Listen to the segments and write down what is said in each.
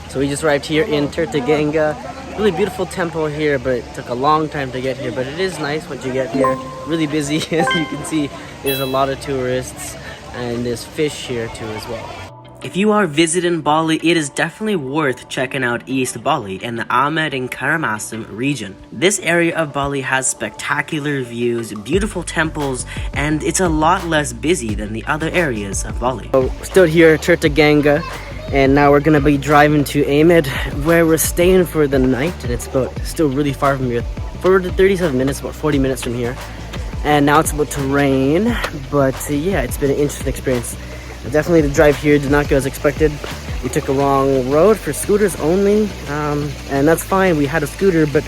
So we just arrived here in TULUM. Really beautiful temple here, but it took a long time to get here. But it is nice once you get here. Really busy, as you can see. There's a lot of tourists, and there's fish here too as well. If you are visiting Bali, it is definitely worth checking out East Bali in the Amed and Karangasem region. This area of Bali has spectacular views, beautiful temples, and it's a lot less busy than the other areas of Bali. So, still here at TULUM, and now we're gonna be driving to Amed, where we're staying for the night, and it's still really far from here. 37 minutes, about 40 minutes from here. And now it's about to rain, but yeah, it's been an interesting experience. Definitely the drive here did not go as expected. We took a wrong road for scooters only, and that's fine. We had a scooter, but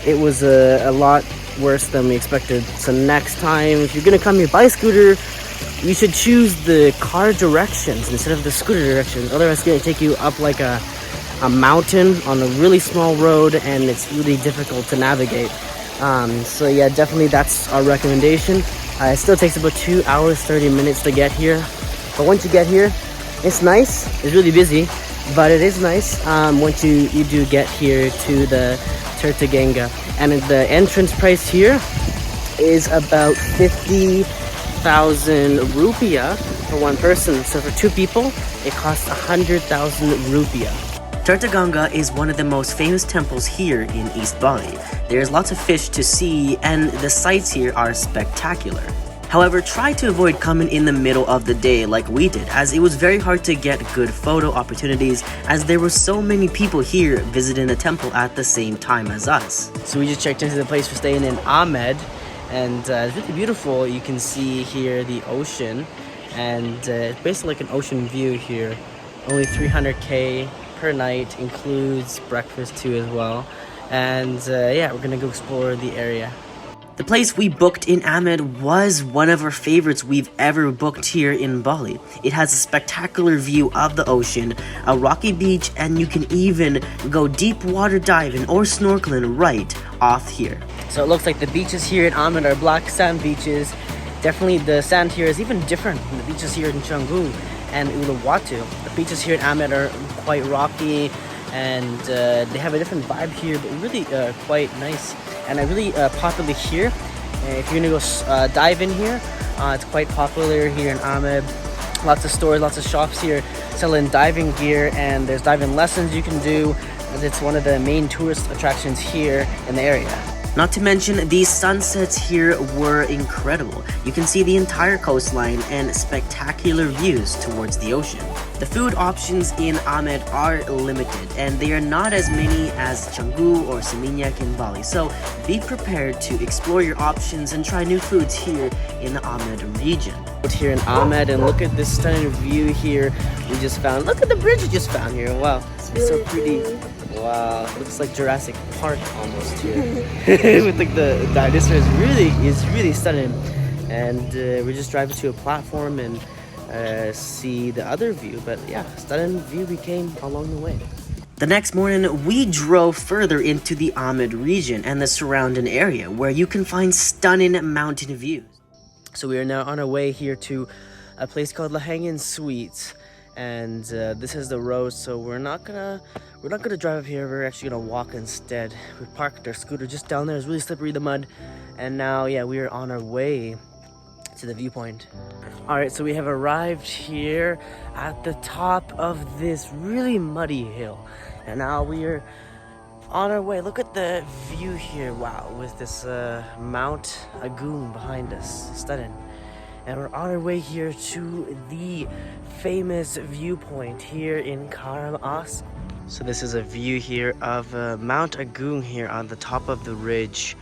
it was a lot worse than we expected. So next time, if you're gonna come here by scooter, you should choose the car directions instead of the scooter directions. Otherwise, it's gonna take you up like a mountain on a really small road, and it's really difficult to navigate. So yeah, definitely that's our recommendation. It still takes about 2 hours, 30 minutes to get here. But once you get here, it's nice. It's really busy, but it is nice once you do get here to the TULUM. And the entrance price here is about 50,000 rupiah for one person. So for two people, it costs 100,000 rupiah. TULUM is one of the most famous temples here in East Bali. There's lots of fish to see, and the sights here are spectacular. However, try to avoid coming in the middle of the day like we did, as it was very hard to get good photo opportunities as there were so many people here visiting the temple at the same time as us. So we just checked into the place we're staying in, Amed, and it's really beautiful. You can see here the ocean, and it's basically like an ocean view here. Only 300k per night, includes breakfast too as well. And yeah, we're gonna go explore the area. The place we booked in Amed was one of our favorites we've ever booked here in Bali. It has a spectacular view of the ocean, a rocky beach, and you can even go deep water diving or snorkeling right off here. So it looks like the beaches here in Amed are black sand beaches. Definitely the sand here is even different from the beaches here in CANGGU and Uluwatu. The beaches here in Amed are quite rocky, and they have a different vibe here, but really quite nice. And really popular here. If you're gonna go dive in here, it's quite popular here in Amed. Lots of stores, lots of shops here selling diving gear, and there's diving lessons you can do, as it's one of the main tourist attractions here in the area. Not to mention, these sunsets here were incredible. You can see the entire coastline and spectacular views towards the ocean. The food options in Amed are limited, and they are not as many as CANGGU or SEMINYAK in Bali, so be prepared to explore your options and try new foods here in the Amed region. Here in Amed, and look at this stunning view here we just found. Look at the bridge we just found here. Wow, it's so pretty. Wow, looks like Jurassic Park almost here. With like the dinosaurs. It's really stunning. And we're just driving to a platform and see the other view. But yeah, stunning view we came along the way. The next morning, we drove further into the Amed region and the surrounding area, where you can find stunning mountain views. So we are now on our way here to a place called Lahangan Suites, and this is the road. So we're not gonna drive up here. We're actually gonna walk instead. We parked our scooter just down there. It's really slippery, the mud, and now yeah, we are on our way to the viewpoint. All right, so we have arrived here at the top of this really muddy hill, and now we are on our way. Look at the view here. Wow, with this Mount Agung behind us. Stunning. And we're on our way here to the famous viewpoint here in Karangasem. So this is a view here of Mount Agung here on the top of the ridge.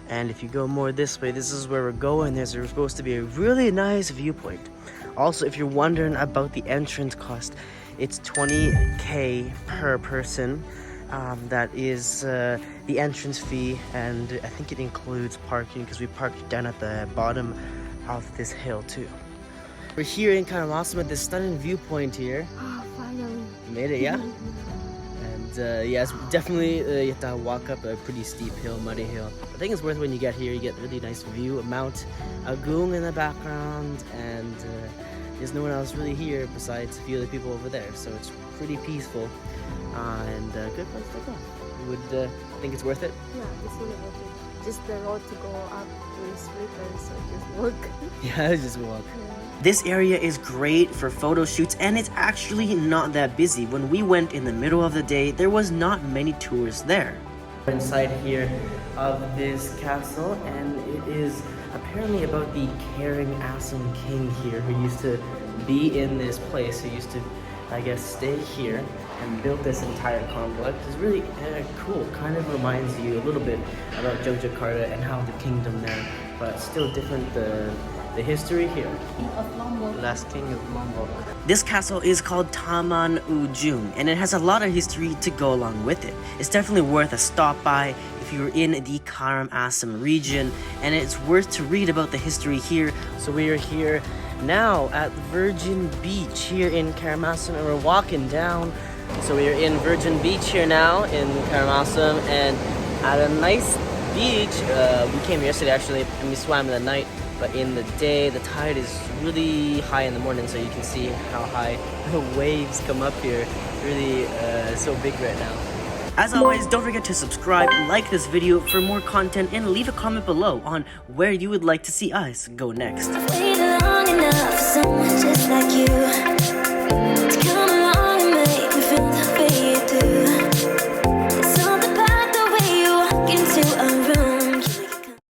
And if you go more this way, this is where we're going. There's supposed to be a really nice viewpoint. Also, if you're wondering about the entrance cost, it's 20k per person. That is the entrance fee, and I think it includes parking, because we parked down at the bottom of this hill too. We're here in Karangasem at this stunning viewpoint here. Oh, finally. You made it, yeah? And yes, definitely you have to walk up a pretty steep hill, muddy hill. I think it's worth it when you get here. You get a really nice view of Mount Agung in the background, and there's no one else really here besides a few other people over there, so it's pretty peaceful. and good place to go. You would think it's worth it? Yeah, it's really worth it. Just the road to go up is slippery, so just walk. Yeah, just walk. This area is great for photo shoots, and it's actually not that busy. When we went in the middle of the day, there was not many tourists there. We're inside here of this castle, and it is apparently about the Karangasem king here, who used to be in this place, who used to, I guess, stay here and built this entire complex. It's really cool. Kind of reminds you a little bit about Yogyakarta and how the kingdom there, but still different the history here. King of Lombok. Last king of Lombok. This castle is called Taman Ujung, and it has a lot of history to go along with it. It's definitely worth a stop by if you're in the Karangasem region, and it's worth to read about the history here. So we are here now at Virgin Beach here in Karangasem, and we're walking down. So we are in Virgin Beach here now in Karangasem, and at a nice beach. We came yesterday actually, and we swam in the night. But in the day, the tide is really high in the morning, so you can see how high the waves come up here. Really so big right now. As always, don't forget to subscribe, like this video for more content, and leave a comment below on where you would like to see us go next. Waited long enough for someone just like you.